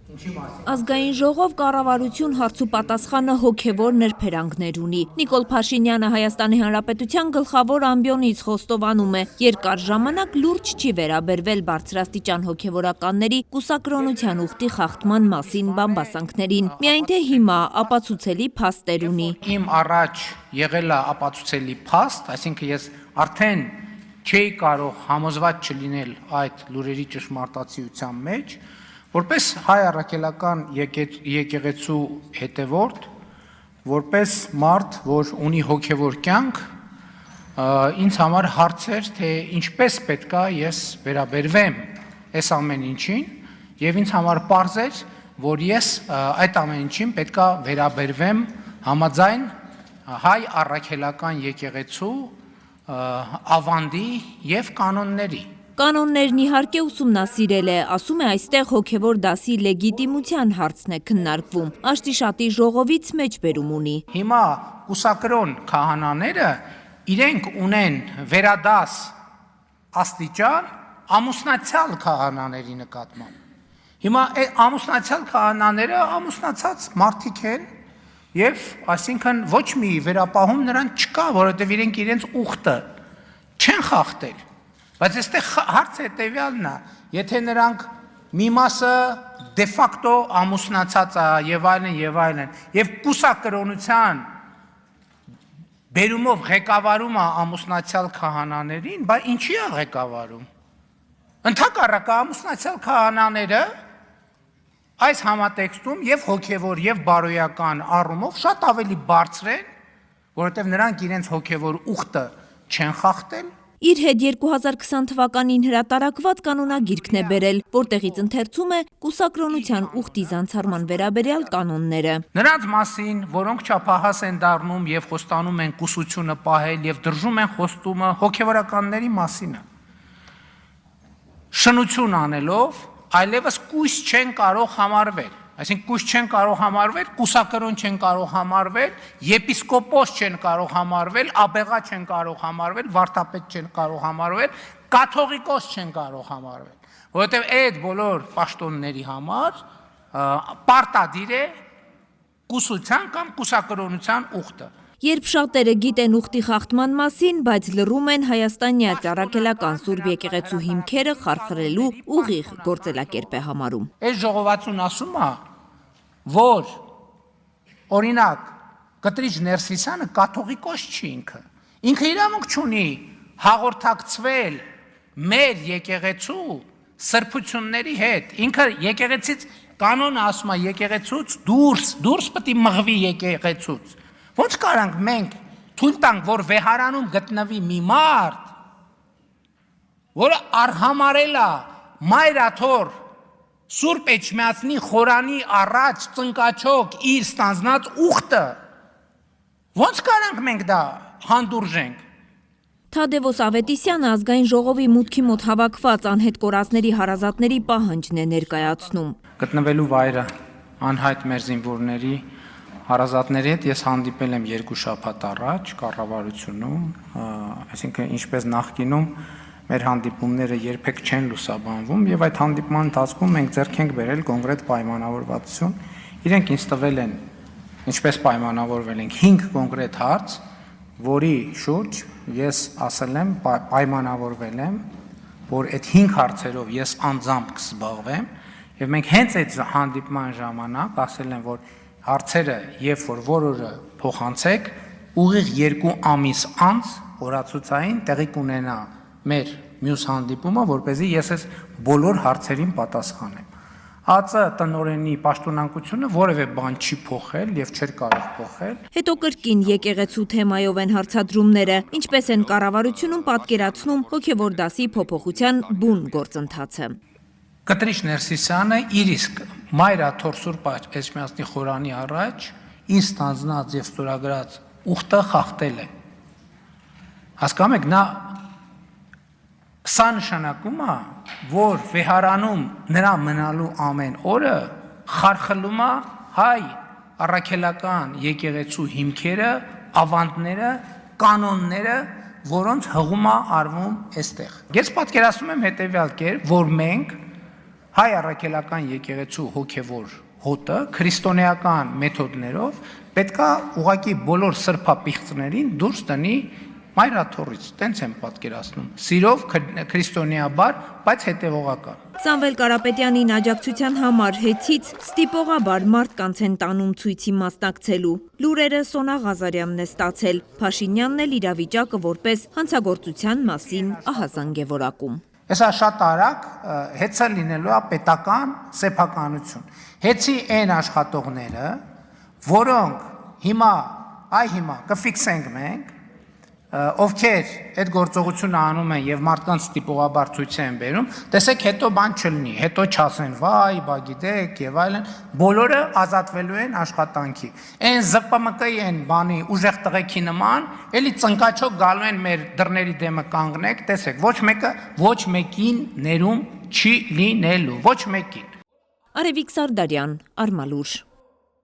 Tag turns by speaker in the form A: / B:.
A: Ազգային ժողով կառավարություն հարցու պատասխանը հոգևոր նրբերանգներ ունի։ Նիկոլ Փաշինյանը Հայաստանի Հանրապետության գլխավոր ամբիոնից խոստովանում է, երկար ժամանակ լուրջ չի վերաբերվել բարձրաստիճան հոգևորականների կուսակրոնության ուխտի խախտման մասին բամբասանքներին։ Միայն թե հիմա ապացուցելի փաստեր ունի։
B: Իմ առաջ եղել է ապացուցելի փաստ, այսինքն ես արդեն չէի կարող համոզված չլինել այդ լուրերի ճշմարտացիության մեջ, որպես հայ առաքելական եկեղեցու հետևորդ, որպես մարդ, որ ունի հոգևոր կյանք, ինձ համար հարց էր, թե ինչպես պետք է ես վերաբերվեմ այս ամեն ինչին, եւ ինձ համար պարզ էր, որ ես այդ ամեն ինչին պետք է վերաբերվեմ համաձայն հայ առաքելական եկեղեցու ավանդի եւ կանոնների։
A: Կանոններն իհարկե ուսումնասիրել է, ասում է այստեղ հոգևոր դասի լեգիտիմության հարցն է քննարկվում, աշտիշատի ժողովից մեջբերում ունի։
B: Հիմա կուսակրոն քահանաները իրենք ունեն վերադաս աստիճան ամուսնացյալ քահանաների նկատմամբ։ Հիմա ամուսնացյալ քահանաները ամուսնացած մարդիկ են եւ այսինքն ոչ մի վերապահում նրանց չկա, որովհետեւ իրենք իրենց ուխտը չեն խախտել։ Բայց այստեղ հարցը հետևյալն է, եթե նրանք մի մասը դե ֆակտո ամուսնացած է եւ այլն, եւ կուսակրոնության բերումով ղեկավարում է ամուսնացյալ քահանաներին, բա ինչի է ղեկավարում։ Ընդհակառակը ամուսնացյալ քահանաները այս համատեքստում եւ հոգևոր եւ բարոյական առումով շատ ավելի բարձր են, որովհետեւ նրանք իրենց հոգևոր ուխտը չեն խախտել։
A: Իր հետ 2020 թվականին հրատարակված կանոնագիրքն է բերել, որտեղից ընթերցում է կուսակրոնության ուխտի զանցարման վերաբերյալ կանոնները։
B: Նրանց մասին, որոնք չափահաս են դառնում եւ խոստանում են կուսությունը պահել եւ դրժում են խոստումը հոգևորականների մասին։ Շնություն անելով այլևս կույս չեն կարող համարվել, այսինքն կույս չեն կարող համարվել, կուսակրոն չեն կարող համարվել, եպիսկոպոս չեն կարող համարվել, աբեղա չեն կարող համարվել, վարդապետ չեն կարող համարվել, կաթողիկոս չեն կարող համարվել, որովհետև այդ բոլոր պաշտոնների համար պարտադիր է կուսության կամ կուսակրոնության ուխտը։
A: Երբ շատերը գիտեն ուխտի խախտման մասին, բայց լռում են հայաստանյաց առաքելական Սուրբ եկեղեցու հիմքերը խարխրելու ուղիղ գործելակերպ է համարում։
B: Այս ժողովածուն ասում է, որ օրինակ Կտրիչ Ներսիսյանը կաթողիկոս չի ինքը։ Ինքը իրավունք չունի հաղորդակցվել մեր եկեղեցու սրբությունների հետ։ Ինքը եկեղեցից կանոնը ասում է եկեղեցուց դուրս պետք է մղվի եկեղեցուց։ Ոնց կարանք մենք թույլ տանք, որ վեհարանում գտնվի մի մարդ, որը արհամարել է մայրաթոր Սուրբ Էջմիածնի խորանի առաջ ծնկաչոք իր ստանձնած ուխտը, ոնց կարանք մենք դա հանդուրժենք։
A: Թադևոս Ավետիսյանը ազգային ժողովի մուտքի մոտ հավաքված անհետ կորածների հարազատների պահանջն է ներկայացնում։
B: Գտնվելու վայրը անհայտ մեր զինվորների հարազատների հետ ես հանդիպել եմ 2 շաբաթ առաջ կառավարությունում, այսինքն ինչպես նախկինում մեր հանդիպումները երբեք չեն լուսաբանվում եւ այդ հանդիպման ընթացքում մենք ձեռք ենք բերել կոնկրետ պայմանավորվածություն։ Իրենք ինձ տվել են, ինչպես պայմանավորվել ենք 5 կոնկրետ հարց, որի շուրջ ես ասել եմ, պայմանավորվել եմ, որ այդ 5 հարցերով ես անձամբ կզբաղվեմ եւ մենք հենց այդ հանդիպման ժամանակ ասել եմ, որ հարցերը, երբ որ որորը փոխանցեք, ուղիղ 2 ամիս անց օրացուցային տեղի կունենա մեր մյուս հանդիպումը, որպեսզի ես այս բոլոր հարցերին պատասխանեմ։ ԱԾ տնօրենի պաշտոնանկությունը որևէ բան չի փոխել եւ չէր կարող փոխել։
A: Հետո կրկին եկեղեցու թեմայով են հարցադրումները, ինչպես են կառավարությունում պատկերացնում հոգևոր դասի փոփոխության բուն գործընթացը։
B: Կտրիչ Ներսիսյանը իր իսկ մայրաթոր Սուրբ Էջմիածնի խորանի առաջ ինձ ստանձնած եւ ստորագրած ուխտը խախտել է։ Հասկանում եք, նա սա նշանակում է, որ վեհարանում նրա մնալու ամեն օրը խարխլում է հայ առաքելական եկեղեցու հիմքերը, ավանդները, կանոնները, որոնց հղում է արվում այստեղ։ Ես պատկերացնում եմ հետեւյալ կերպ, որ մենք հայ առաքելական եկեղեցու հոգևոր հոտը քրիստոնեական մեթոդներով պետքա ուղղակի բոլոր սրբապիղծներին դուրս տնի մայրաթորից, տենց եմ պատկերացնում, սիրով քրիստոնեաբար, բայց հետևողական։
A: Սամվել Կարապետյանին աջակցության համար հեծից ստիպողաբար մարդկանց են տանում ցույցի մասնակցելու։ Լուրերը Սոնա Ղազարյանն է ստացել, Փաշինյանն էլ իրավիճակը որպես հանցագործության մասին ահազանգ է որակում։
B: Հեսա շատ արագ հեծը լինելու է պետական սեփականություն։ Հեծի այն աշխատողները, որոնք հիմա կֆիքսենք մենք, ովքեր այդ գործողությունը անում են եւ մարդկանց տիպողաբար ցույց են բերում, տեսեք հետո բան չլինի, հետո չասեն վայ, բա գիտեք եւ այլն, բոլորը ազատվելու են աշխատանքի։ Այն ԶՊՄԿ-ի են բանի ուժեղ տղեկի նման, էլի ծնկաչոք գալու են մեր դռների դեմը կանգնեք, տեսեք, ոչ մեկը ոչ մեկին ներում չի լինելու, ոչ մեկին։
A: Արևիկ Սարդարյան, Արմալուր։